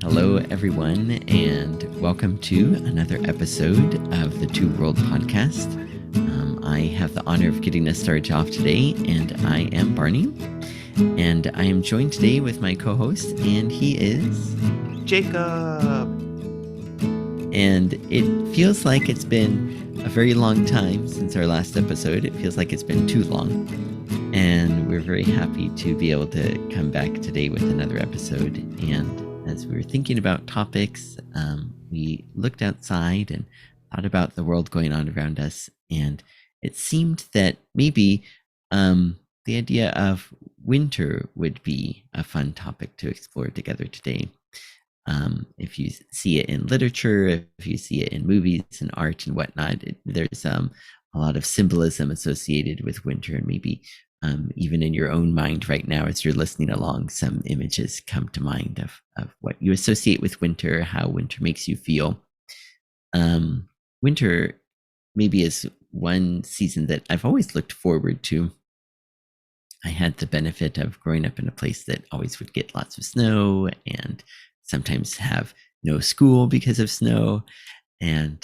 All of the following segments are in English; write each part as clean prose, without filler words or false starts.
Hello, everyone, and welcome to another episode of the Two World Podcast. I have the honor of getting us started off today, and I am Barney. And I am joined today with my co host, and he is Jacob. And it feels like it's been a very long time since our last episode. It feels like it's been too long. And we're very happy to be able to come back today with another episode. And as we were thinking about topics, we looked outside and thought about the world going on around us. And it seemed that maybe the idea of winter would be a fun topic to explore together today. If you see it in literature, if you see it in movies and art and whatnot, there's a lot of symbolism associated with winter, and maybe even in your own mind right now as you're listening along, some images come to mind of what you associate with winter, how winter makes you feel. Winter maybe is one season that I've always looked forward to. I had the benefit of growing up in a place that always would get lots of snow and sometimes have no school because of snow. And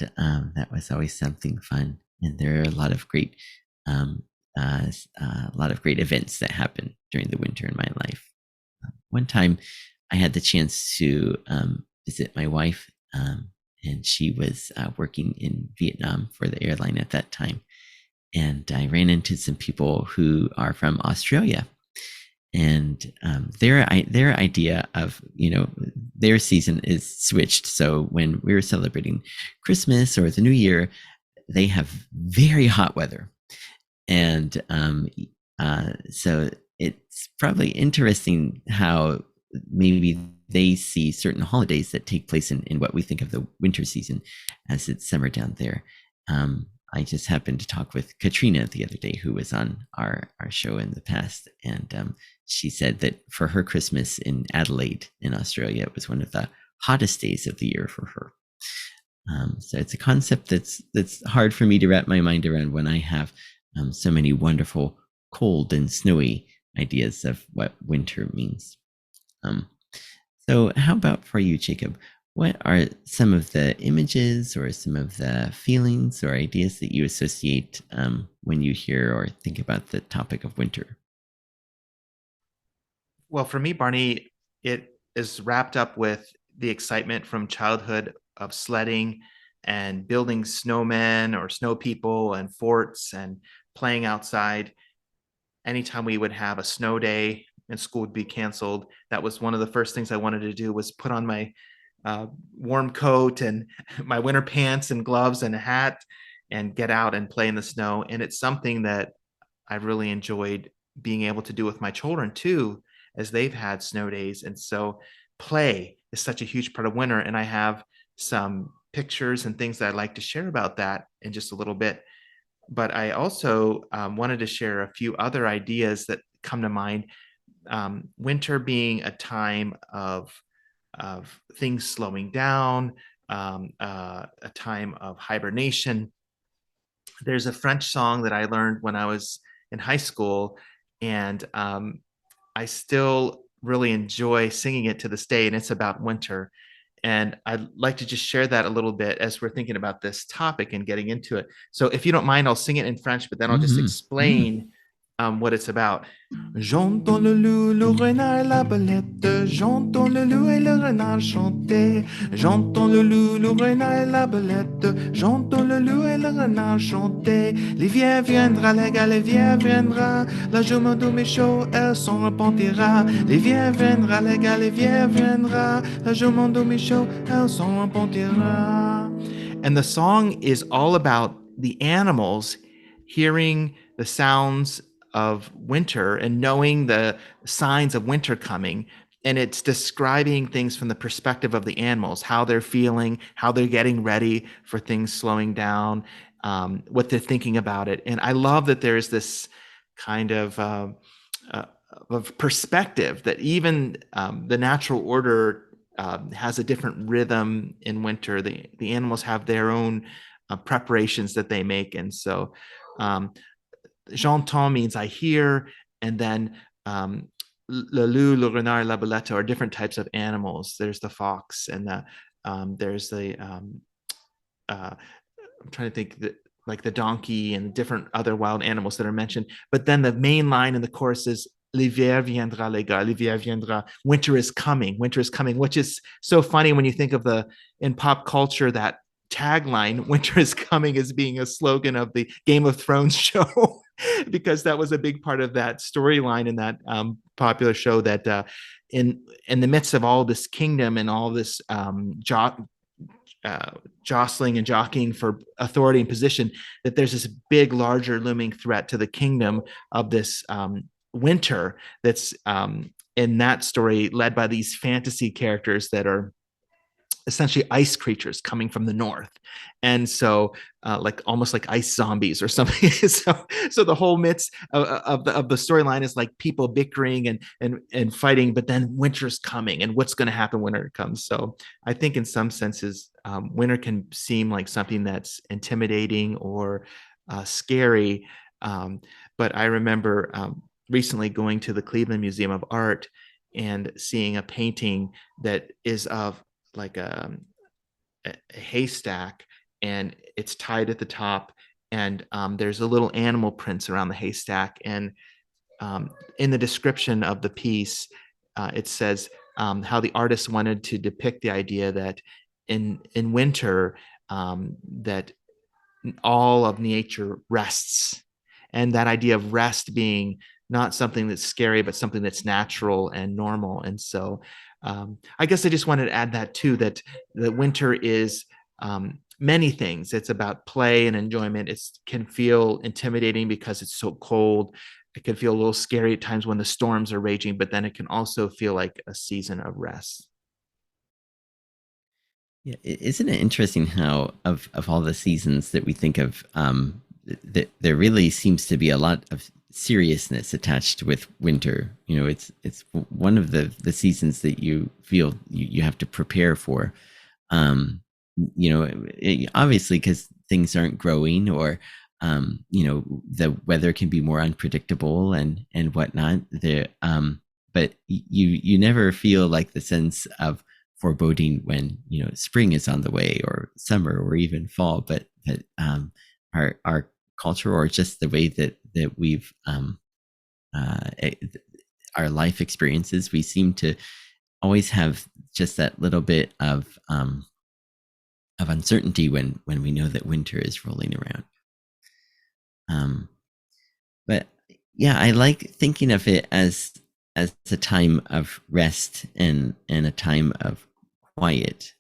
that was always something fun. And there are a lot of great events that happen during the winter in my life. One time I had the chance to visit my wife, and she was working in Vietnam for the airline at that time. And I ran into some people who are from Australia, and their idea of their season is switched. So when we were celebrating Christmas or the New Year, they have very hot weather, and so it's probably interesting how maybe they see certain holidays that take place in what we think of the winter season as it's summer down there. I just happened to talk with Katrina the other day, who was on our show in the past, and she said that for her Christmas in Adelaide in Australia, it was one of the hottest days of the year for her. So it's a concept that's hard for me to wrap my mind around when I have so many wonderful cold and snowy ideas of what winter means. So how about for you, Jacob? What are some of the images or some of the feelings or ideas that you associate when you hear or think about the topic of winter? Well, for me, Barney, it is wrapped up with the excitement from childhood of sledding and building snowmen or snow people and forts and playing outside. Anytime we would have a snow day and school would be canceled, that was one of the first things I wanted to do, was put on my warm coat and my winter pants and gloves and a hat and get out and play in the snow. And it's something that I really enjoyed being able to do with my children too, as they've had snow days. And so play is such a huge part of winter. And I have some pictures and things that I'd like to share about that in just a little bit. But I also wanted to share a few other ideas that come to mind. Winter being a time of things slowing down, a time of hibernation. There's a French song that I learned when I was in high school, and I still really enjoy singing it to this day, and it's about winter. And I'd like to just share that a little bit as we're thinking about this topic and getting into it. So if you don't mind, I'll sing it in French, but then I'll just explain what it's about. J'entends le loup, le renard et la belette. J'entends le loup et le renard chanter. J'entends le loup, le renard et la belette. J'entends le loup et le renard chanter. L'hiver viendra, les gars, l'hiver viendra. La journée de mes chaud, elle s'en repentira. L'hiver viendra, les gars, l'hiver viendra. La journée de mes chaud, elle s'en repentira. And the song is all about the animals hearing the sounds of winter and knowing the signs of winter coming. And it's describing things from the perspective of the animals, how they're feeling, how they're getting ready for things slowing down, what they're thinking about it. And I love that there's this kind of perspective that even the natural order has a different rhythm in winter. The animals have their own preparations that they make. And so j'entends means I hear, and then le loup, le renard, la belette are different types of animals. There's the fox and there's the uh, I'm trying to think that like the donkey and different other wild animals that are mentioned. But then the main line in the chorus is "L'hiver viendra, les gars. L'hiver viendra. Winter is coming. Winter is coming," which is so funny when you think of the in pop culture that tagline "Winter is coming" as being a slogan of the Game of Thrones show. Because that was a big part of that storyline in that popular show that in the midst of all this kingdom and all this jostling and jockeying for authority and position, that there's this big, larger, looming threat to the kingdom of this winter that's in that story led by these fantasy characters that are essentially ice creatures coming from the north, and so like almost like ice zombies or something. So the whole midst of the storyline is like people bickering and fighting, but then winter's coming, and what's going to happen when winter comes. So I think in some senses winter can seem like something that's intimidating or scary, um, but I remember recently going to the Cleveland Museum of Art and seeing a painting that is of like a haystack, and it's tied at the top, and there's a little animal prints around the haystack, and in the description of the piece it says how the artist wanted to depict the idea that in winter that all of nature rests, and that idea of rest being not something that's scary but something that's natural and normal. And so I guess I just wanted to add that too, that the winter is many things. It's about play and enjoyment. It can feel intimidating because it's so cold. It can feel a little scary at times when the storms are raging, but then it can also feel like a season of rest. Yeah, isn't it interesting how of all the seasons that we think of, that there really seems to be a lot of seriousness attached with winter. You know, it's one of the seasons that you feel you have to prepare for. Um, you know, obviously because things aren't growing, or you know, the weather can be more unpredictable and whatnot. But you never feel like the sense of foreboding when, you know, spring is on the way, or summer, or even fall. But our culture, or just the way that we've uh, it, our life experiences, we seem to always have just that little bit of uncertainty when we know that winter is rolling around. Um, but yeah, I like thinking of it as a time of rest and a time of quiet,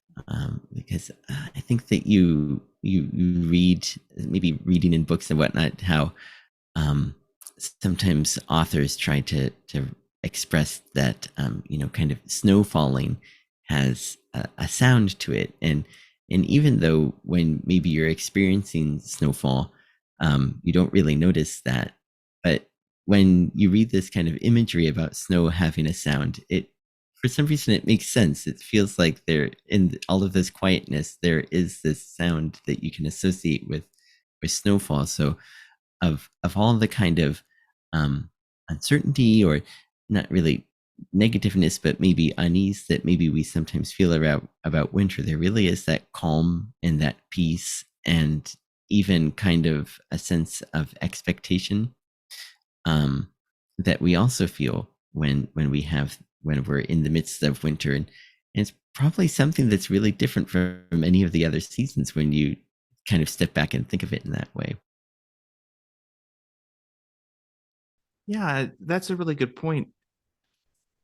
because I think that you read, maybe reading in books and whatnot, how um, sometimes authors try to express that, you know, kind of snow falling has a sound to it, and even though when maybe you're experiencing snowfall, you don't really notice that, but when you read this kind of imagery about snow having a sound, it, for some reason, it makes sense. It feels like there, in all of this quietness, there is this sound that you can associate with snowfall. So of all the kind of um, uncertainty, or not really negativeness, but maybe unease that maybe we sometimes feel about winter, there really is that calm and that peace, and even kind of a sense of expectation, um, that we also feel when we're in the midst of winter, and it's probably something that's really different from any of the other seasons when you kind of step back and think of it in that way. Yeah, that's a really good point.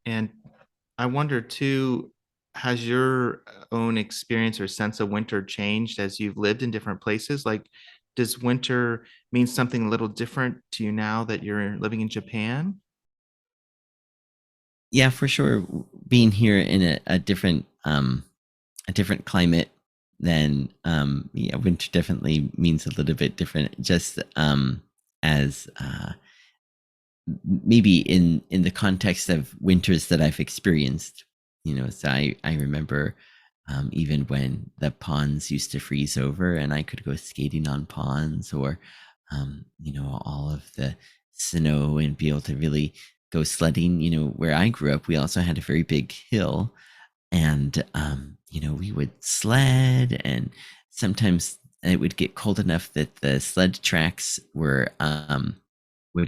And I wonder too, has your own experience or sense of winter changed as you've lived in different places? Like, does winter mean something a little different to you now that you're living in Japan? Yeah, for sure. Being here in a different climate, then yeah, winter definitely means a little bit different. Just as maybe in the context of winters that I've experienced, you know. So I remember, even when the ponds used to freeze over, and I could go skating on ponds, or you know, all of the snow, and be able to really go sledding. Where I grew up, we also had a very big hill, and we would sled, and sometimes it would get cold enough that the sled tracks would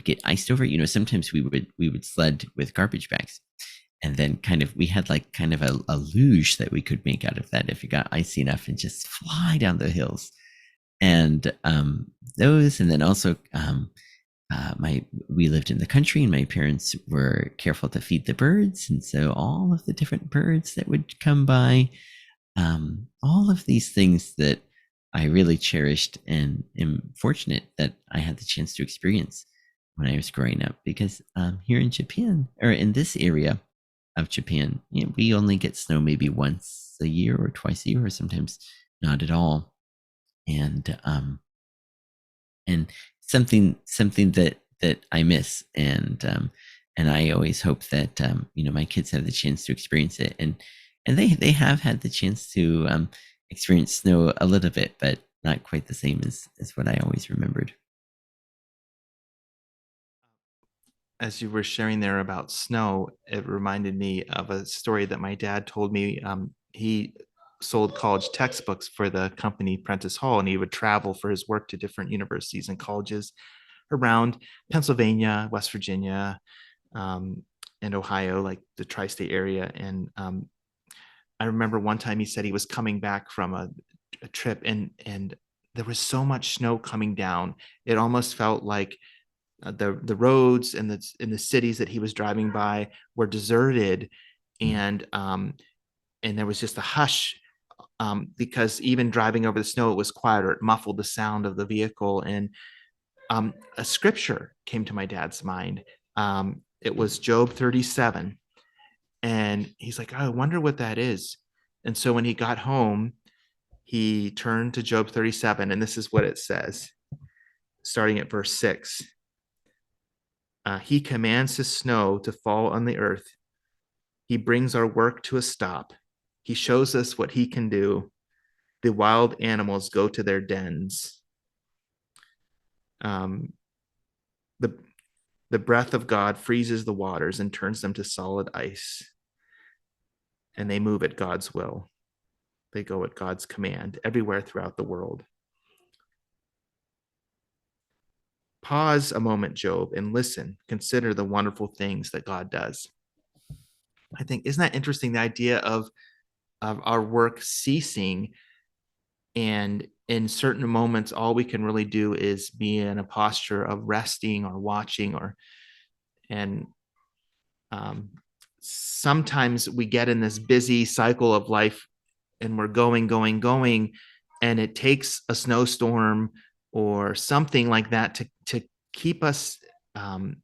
get iced over. Sometimes we would sled with garbage bags, and then kind of we had like kind of a luge that we could make out of that if it got icy enough, and just fly down the hills. And those, and then also my we lived in the country, and my parents were careful to feed the birds, and so all of the different birds that would come by, all of these things that I really cherished and am fortunate that I had the chance to experience when I was growing up. Because here in Japan, or in this area of Japan, we only get snow maybe once a year or twice a year, or sometimes not at all. And something that I miss, and I always hope that my kids have the chance to experience it, and they have had the chance to experience snow a little bit, but not quite the same as what I always remembered. As you were sharing there about snow, it reminded me of a story that my dad told me. He sold college textbooks for the company Prentice Hall, and he would travel for his work to different universities and colleges around Pennsylvania, West Virginia, um, and Ohio, like the tri-state area. And I remember one time he said he was coming back from a trip, and there was so much snow coming down. It almost felt like the roads and the cities that he was driving by were deserted, Mm. and there was just a hush, because even driving over the snow, it was quieter. It muffled the sound of the vehicle. And a scripture came to my dad's mind. It was Job 37, and he's like, oh, I wonder what that is. And so when he got home, he turned to Job 37, and this is what it says, starting at verse 6. He commands his snow to fall on the earth. He brings our work to a stop. He shows us what he can do. The wild animals go to their dens. Um, the, the breath of God freezes the waters and turns them to solid ice, and they move at God's will. They go at God's command everywhere throughout the world. Pause a moment, Job, and listen. Consider the wonderful things that God does. I think, isn't that interesting? The idea of our work ceasing, and in certain moments, all we can really do is be in a posture of resting or watching, and um, sometimes we get in this busy cycle of life, and we're going, and it takes a snowstorm or something like that to keep us um,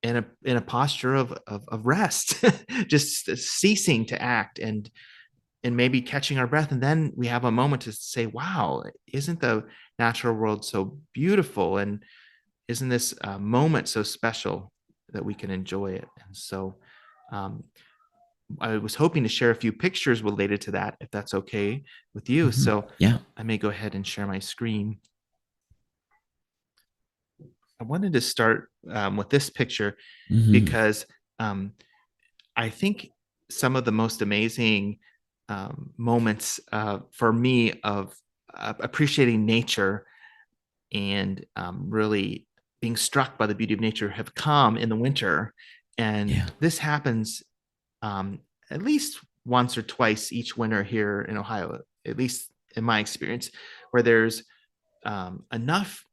in a posture of rest, just ceasing to act, and maybe catching our breath. And then we have a moment to say, wow, isn't the natural world so beautiful? And isn't this moment so special that we can enjoy it? And so um, I was hoping to share a few pictures related to that, if that's okay with you. Mhm. So Yeah. I may go ahead and share my screen. I wanted to start with this picture Hmm. because um, I think some of the most amazing moments for me of appreciating nature and really being struck by the beauty of nature have come in the winter. And Yeah. this happens um, at least once or twice each winter here in Ohio, at least in my experience, where there's enough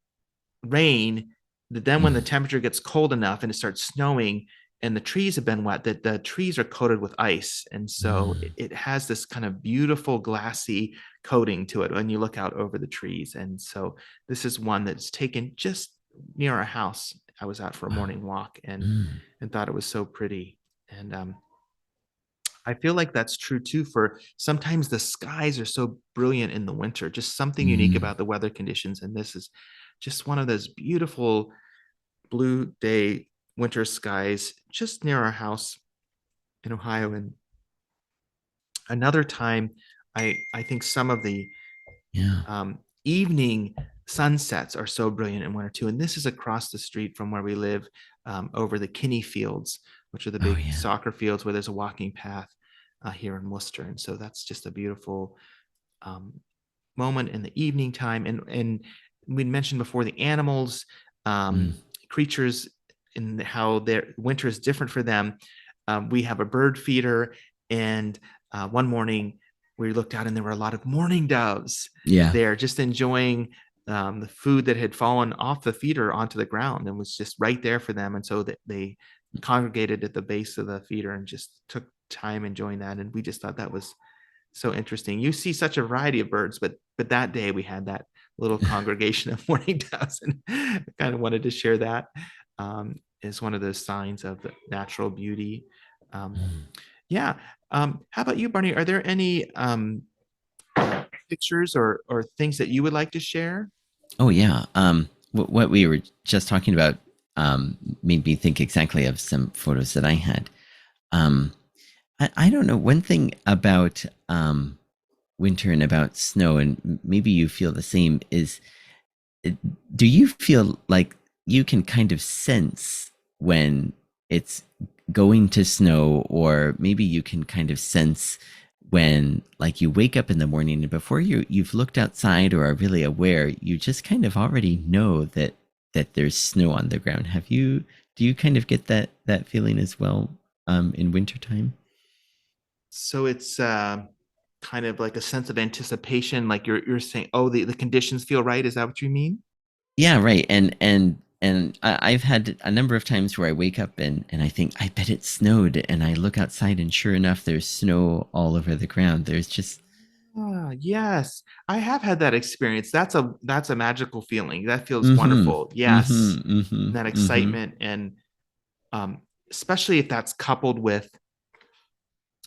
rain that then when the Mm. temperature gets cold enough and it starts snowing and the trees have been wet, that the trees are coated with ice. And so Mm. it has this kind of beautiful glassy coating to it when you look out over the trees. And so this is one that's taken just near our house. I was out for a Wow. morning walk Mm. and thought it was so pretty. And I feel like that's true too. For sometimes the skies are so brilliant in the winter, just something unique Mm. about the weather conditions. And this is just one of those beautiful blue day winter skies just near our house in Ohio. And another time, I think some of the Yeah. evening sunsets are so brilliant in winter too. And this is across the street from where we live, over the Kinney Fields, which are the Oh big yeah. soccer fields where there's a walking path here in Worcester. And so that's just a beautiful um, moment in the evening time. And we mentioned before the animals, Mm. creatures, and how their winter is different for them. We have a bird feeder, and one morning we looked out and there were a lot of mourning doves Yeah. there, just enjoying the food that had fallen off the feeder onto the ground and was just right there for them. And so that they congregated at the base of the feeder and just took time enjoying that. And we just thought that was so interesting. You see such a variety of birds, but that day we had that little congregation of mourning doves, and I kind of wanted to share that as one of those signs of the natural beauty. Um, Mm. yeah. How about you, Barney? Are there any pictures or things that you would like to share? Oh yeah. What we were just talking about made me think exactly of some photos that I had. Um, I don't know. One thing about winter and about snow, and maybe you feel the same, is uh, do you feel like you can kind of sense when it's going to snow, or maybe you can kind of sense when, like, you wake up in the morning and before you've looked outside or are really aware, you just kind of already know that there's snow on the ground. Have you Do you kind of get that feeling as well in wintertime? So it's kind of like a sense of anticipation, like you're saying, oh, the conditions feel right. Is that what you mean? Yeah, right. I've had a number of times where I wake up and I think, I bet it snowed, and I look outside and sure enough, there's snow all over the ground. There's just Ah, yes, I have had that experience. That's a magical feeling. That feels mm-hmm, wonderful. mm-hmm, Yes, mm-hmm, and that mm-hmm. excitement, and especially if that's coupled with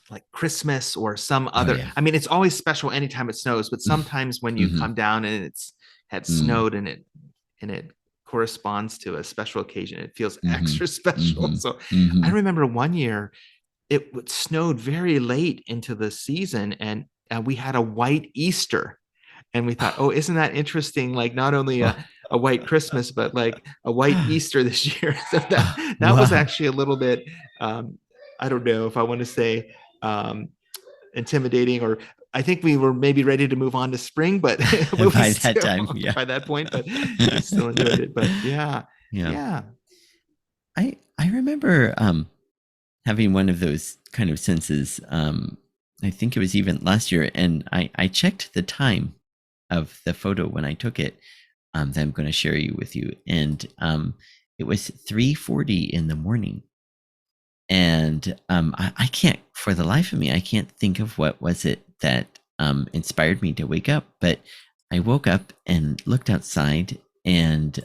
like Christmas or some Oh other. yeah. I mean, it's always special anytime it snows, but sometimes when you Mm-hmm, come down and it's had mm-hmm, snowed and it corresponds to a special occasion, it feels mm-hmm, extra special. mm-hmm, So I mm-hmm. remember one year it snowed very late into the season, and we had a white Easter, and we thought, oh, isn't that interesting? Like not only a white Christmas, but like a white Easter this year. So that was Wow. actually a little bit, um, I don't know if I want to say um, intimidating, or I think we were maybe ready to move on to spring, but but we By that still time, yeah. by that point, but we still enjoyed it. But yeah, Yeah. yeah. I remember having one of those kind of senses. I think it was even last year, and I checked the time of the photo when I took it, that I'm going to share you with you, and it was 3:40 in the morning, and I can't, for the life of me, I can't think of what was it that inspired me to wake up, but I woke up and looked outside, and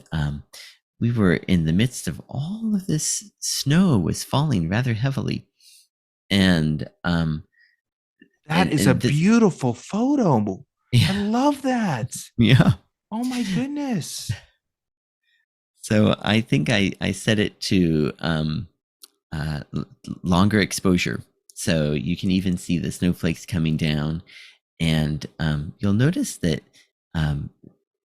we were in the midst of all of this snow was falling rather heavily, and That is a and this beautiful photo. I yeah, love that. yeah. Oh my goodness. So I think I set it to longer exposure, so you can even see the snowflakes coming down, and you'll notice that um,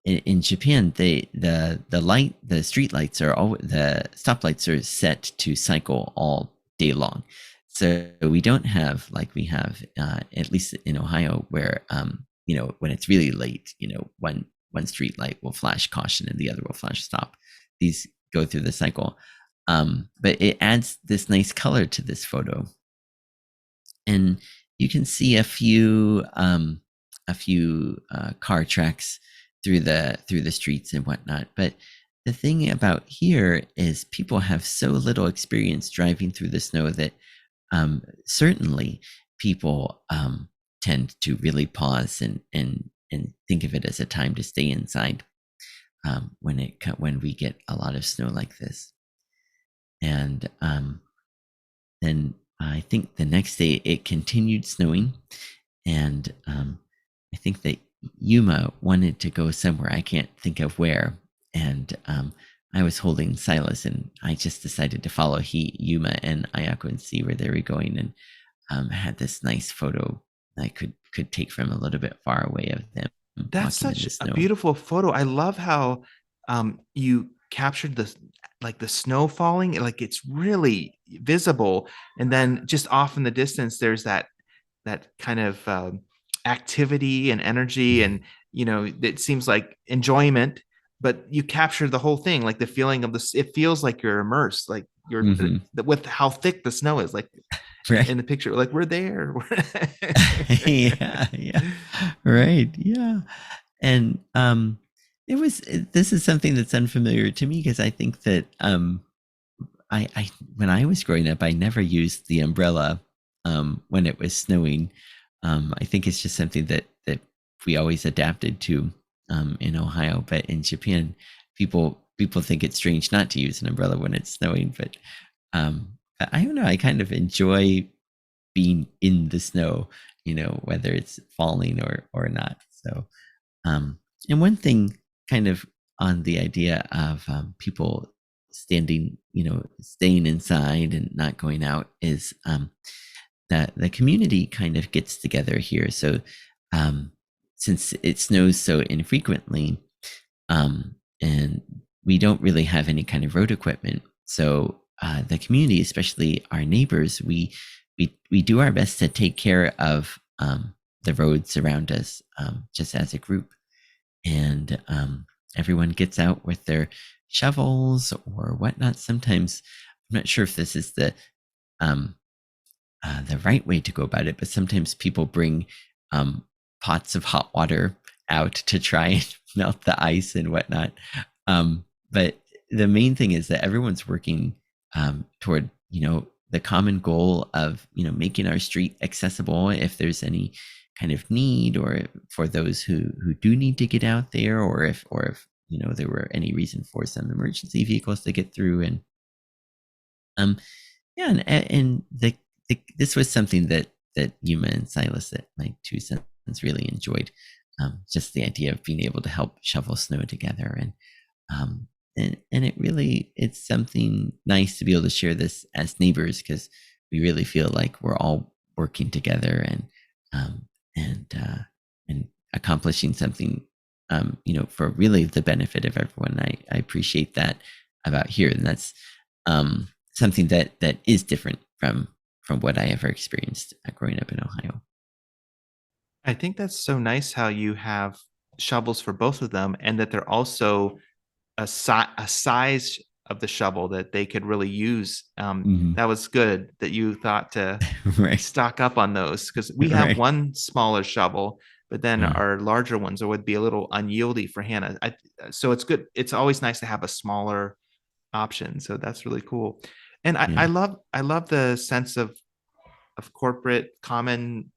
in Japan, the street lights are all the stoplights are set to cycle all day long. So we don't have, like we have at least in Ohio, where when it's really late, one street light will flash caution and the other will flash stop. These go through the cycle, but it adds this nice color to this photo, and you can see a few car tracks through the streets and whatnot. But the thing about here is people have so little experience driving through the snow that certainly people tend to really pause and think of it as a time to stay inside when we get a lot of snow like this. And then I think the next day it continued snowing, and I think that Yuma wanted to go somewhere. I can't think of where, and I was holding Silas, and I just decided to follow Yuma and Ayako and see where they were going, and had this nice photo I could take from a little bit far away of them. That's walking in such the a snow. beautiful photo. I love how you captured the like the snow falling, like it's really visible, and then just off in the distance, there's that kind of activity and energy, and it seems like enjoyment. But you captured the whole thing, like the feeling of this. It feels like you're immersed, like you're Hmm. with how thick the snow is, like Right. in the picture, like we're there. Yeah, yeah. Right. Yeah. And this is something that's unfamiliar to me because I think that I when I was growing up, I never used the umbrella when it was snowing. I think it's just something that we always adapted to in Ohio, but in Japan, people think it's strange not to use an umbrella when it's snowing. But I don't know. I kind of enjoy being in the snow, whether it's falling or not. So, um, and one thing, kind of on the idea of people staying inside and not going out, is that the community kind of gets together here. So, um, since it snows so infrequently, and we don't really have any kind of road equipment, so the community, especially our neighbors, we do our best to take care of the roads around us, just as a group. And everyone gets out with their shovels or whatnot. Sometimes I'm not sure if this is um, the right way to go about it, but sometimes people bring um, pots of hot water out to try and melt the ice and whatnot. But the main thing is that everyone's working toward the common goal of making our street accessible if there's any kind of need, or for those who do need to get out there, or if there were any reason for some emergency vehicles to get through. And um yeah, and this was something that Yuma and Silas, that my two sons, really enjoyed. Just the idea of being able to help shovel snow together, um, and it's something nice to be able to share this as neighbors, because we really feel like we're all working together, um, and and accomplishing something, for really the benefit of everyone. I appreciate that about here, and that's something that is different from what I ever experienced growing up in Ohio. I think that's so nice how you have shovels for both of them, and that they're also a size of the shovel that they could really use. Hmm. That was good that you thought to Right. stock up on those, because we have Right. one smaller shovel, but then Uh, our larger ones would be a little unyieldy for Hannah. So it's good. It's always nice to have a smaller option. So that's really cool. And I yeah. love I love the sense of corporate common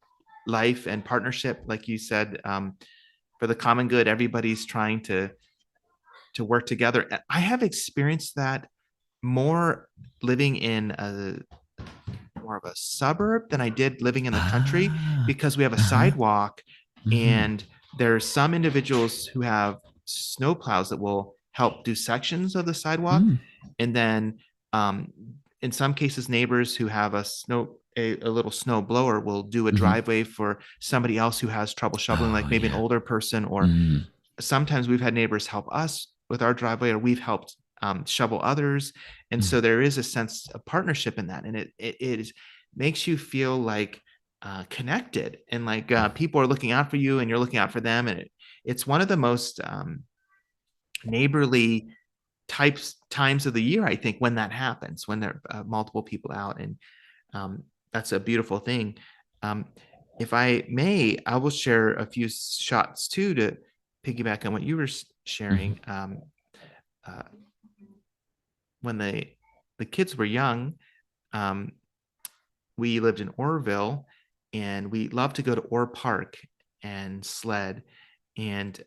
life and partnership, like you said, for the common good. Everybody's trying to work together. I have experienced that more living in a more of a suburb than I did living in the country, Ah. because we have a Uh-huh. sidewalk, Hmm. and there are some individuals who have snow plows that will help do sections of the sidewalk. Mm. And then um, in some cases, neighbors who have a little snow blower will do a Hmm. driveway for somebody else who has trouble shoveling, Oh like maybe an yeah. older person. Or Mm. sometimes we've had neighbors help us with our driveway, or we've helped shovel others. And Mm. so there is a sense of partnership in that, and it makes you feel like connected, and like people are looking out for you and you're looking out for them. And it's one of the most neighborly times of the year, I think, when that happens, when there are multiple people out. And um, that's a beautiful thing. Um, if I may, I will share a few shots too, to piggyback on what you were Mhm. sharing. Uh, when the kids were young, um, we lived in Orville, and we loved to go to Orr Park and sled. And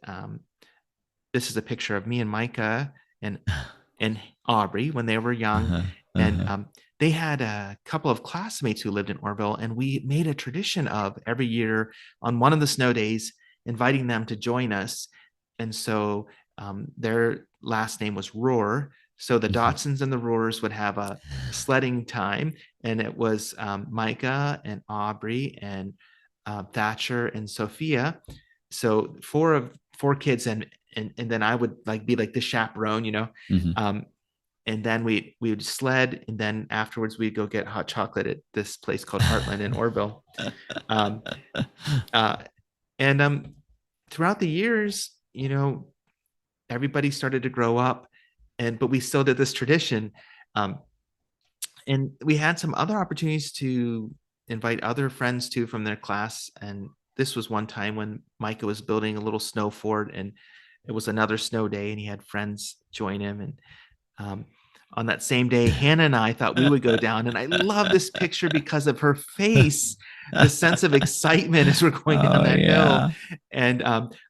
this is a picture of me and Micah and and Aubrey when they were young. Uh-huh. And Uh-huh. they had a couple of classmates who lived in Orville, and we made a tradition of every year on one of the snow days inviting them to join us. And so their last name was Roar. So the Mhm. Dotsons and the Roars would have a sledding time, and it was Micah and Aubrey and Thatcher and Sophia. so four kids, and then I would like be like the chaperone, Hmm. um, and then we would sled, and then afterwards we'd go get hot chocolate at this place called Heartland in Orville. Um, uh, and throughout the years, everybody started to grow up, but we still did this tradition. Um, and we had some other opportunities to invite other friends too from their class. And this was one time when Micah was building a little snow fort, and it was another snow day, and he had friends join him. And um, on that same day, Hannah and I thought we would go down. And I love this picture because of her face, the sense of excitement as we're going down Oh that hill. yeah. And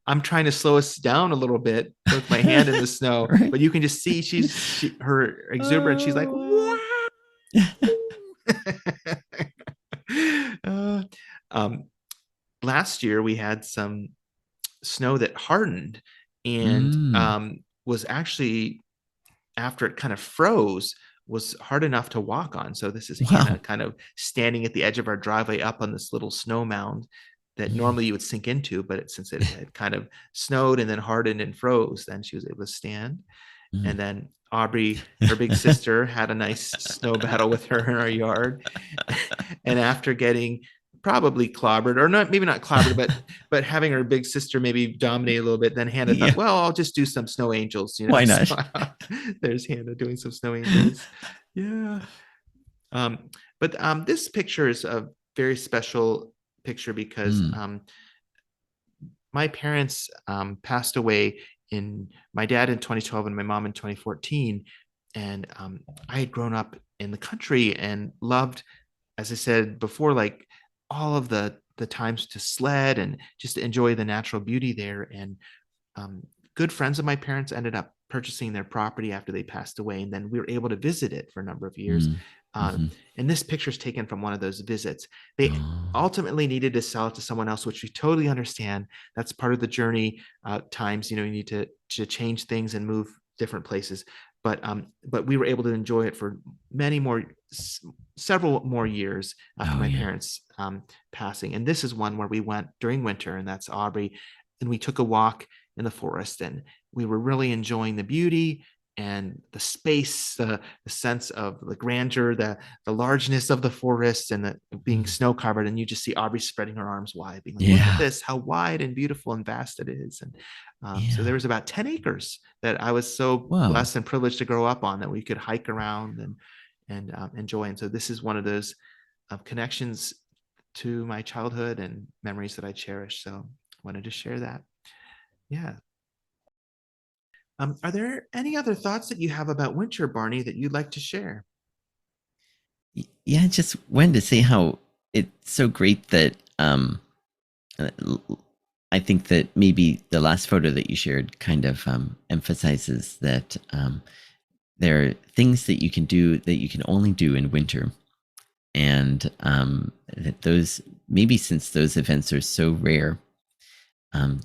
I'm trying to slow us down a little bit with my hand in the snow, Right. but you can just see her exuberance. She's like, Oh wow. wow. uh, um, Last year we had some snow that hardened, and Mm. was actually, after it kind of froze, was hard enough to walk on. So this is Hannah Wow. kind of standing at the edge of our driveway up on this little snow mound that Mm. normally you would sink into, but since it had kind of snowed and then hardened and froze, then she was able to stand. Mm. And then Aubrey, her big sister, had a nice snow battle with her in our yard. And after getting probably clobbered, or not, maybe not clobbered, but having her big sister maybe dominate a little bit, then Hannah thought, Yeah. well, I'll just do some snow angels, Why So not? there's Hannah doing some snow angels. Yeah. But this picture is a very special picture because Mm. my parents passed away, in my dad in 2012 and my mom in 2014. And I had grown up in the country and loved, as I said before, like all of the times to sled and just to enjoy the natural beauty there. And um, good friends of my parents ended up purchasing their property after they passed away, and then we were able to visit it for a number of years. Mm. Uh, Hmm. and this picture is taken from one of those visits. They Oh. ultimately needed to sell it to someone else, which we totally understand. That's part of the journey. Times, you need to change things and move different places. But we were able to enjoy it for many more, several more years after Oh my yeah. parents passing. And this is one where we went during winter, and that's Aubrey, and we took a walk in the forest, and we were really enjoying the beauty and the space, the sense of the grandeur, the largeness of the forest, and the being Mm. snow covered. And you just see Aubrey spreading her arms wide, being like, look at Yeah. this, how wide and beautiful and vast it is. And so there Yeah. was about 10 acres that I was so Whoa. blessed and privileged to grow up on, that we could hike around and enjoy. And so this is one of those connections to my childhood and memories that I cherish. So I wanted to share that. Yeah. Are there any other thoughts that you have about winter, Barney, that you'd like to share? Yeah, I just wanted to say how it's so great that uh, I think that maybe the last photo that you shared kind of emphasizes that there are things that you can do that you can only do in winter, and that those, maybe since those events are so rare,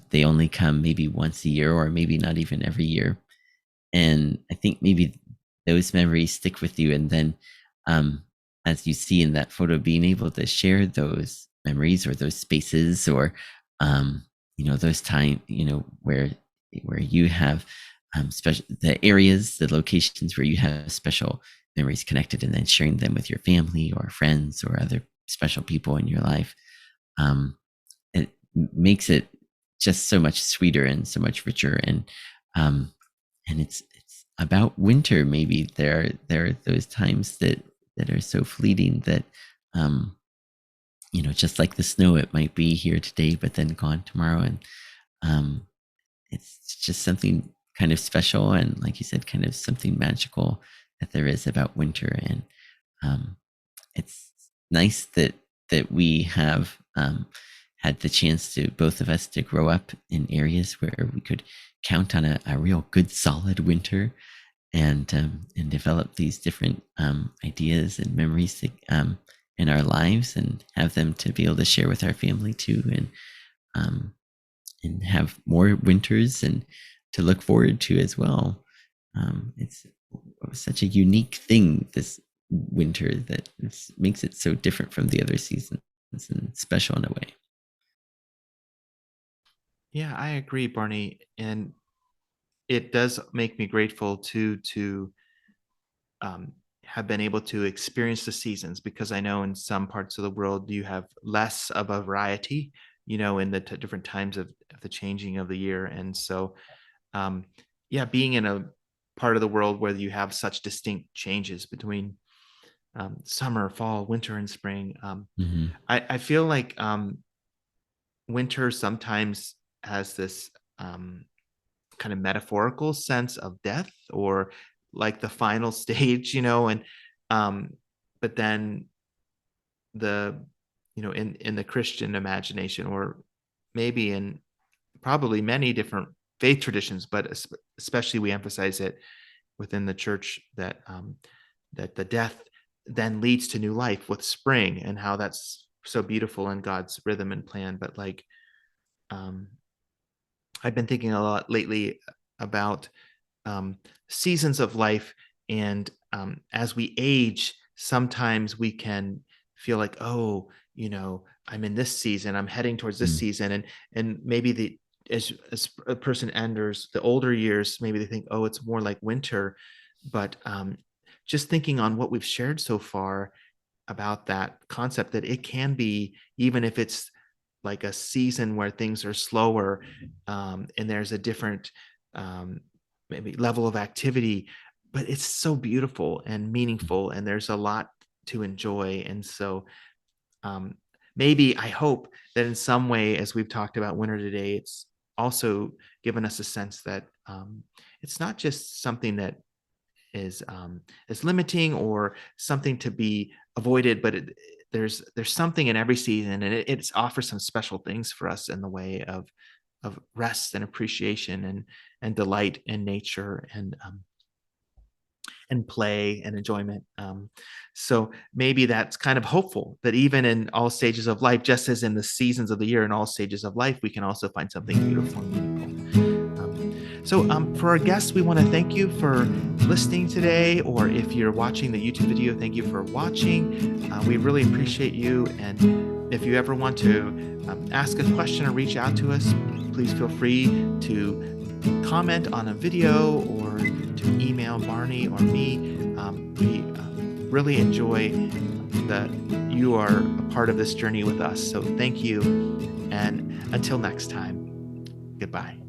they only come maybe once a year or maybe not even every year. And I think maybe those memories stick with you. And then, um, as you see in that photo, being able to share those memories or those spaces, or those time, where you have special, the areas, the locations where you have special memories connected, and then sharing them with your family or friends or other special people in your life. um, it makes it just so much sweeter and so much richer. Um, and it's about winter. Maybe there are those times that are so fleeting that, um, just like the snow, it might be here today but then gone tomorrow. And um, it's just something kind of special, and like you said, kind of something magical that there is about winter. And um, it's nice that we have had the chance, to both of us, to grow up in areas where we could count on a real good solid winter, and develop these different ideas and memories in our lives, and have them to be able to share with our family too. Um, and have more winters and to look forward to as well. It's such a unique thing, this winter, that makes it so different from the other seasons and special in a way. Yeah, I agree, Barney. And it does make me grateful to have been able to experience the seasons, because I know in some parts of the world you have less of a variety, in the different times of the changing of the year. And so, um, yeah, being in a part of the world where you have such distinct changes between summer, fall, winter, and spring, Hmm. I feel like winter sometimes has this kind of metaphorical sense of death, or like the final stage, and um but then the in the Christian imagination, or maybe in probably many different faith traditions, but especially we emphasize it within the church, that the death then leads to new life with spring, and how that's so beautiful in God's rhythm and plan. But like, um I've been thinking a lot lately about um, seasons of life. And as we age, sometimes we can feel like, oh, I'm in this season, I'm heading towards this season. And maybe as a person enters the older years, maybe they think, oh, it's more like winter. But just thinking on what we've shared so far about that concept, that it can be, even if it's like a season where things are slower, and there's a different um, maybe level of activity, but it's so beautiful and meaningful, and there's a lot to enjoy. And so, um, maybe I hope that in some way, as we've talked about winter today, it's also given us a sense that it's not just something that is limiting or something to be avoided, but there's something in every season, and it offers some special things for us in the way of rest and appreciation and delight in nature, and play and enjoyment. So maybe that's kind of hopeful, that even in all stages of life, just as in the seasons of the year, in all stages of life, we can also find something beautiful and meaningful. For our guests, we want to thank you for listening today, or if you're watching the YouTube video, thank you for watching. We really appreciate you. And if you ever want to ask a question or reach out to us, please feel free to comment on a video, or to email Barney or me. We really enjoy that you are a part of this journey with us. So thank you. And until next time, goodbye.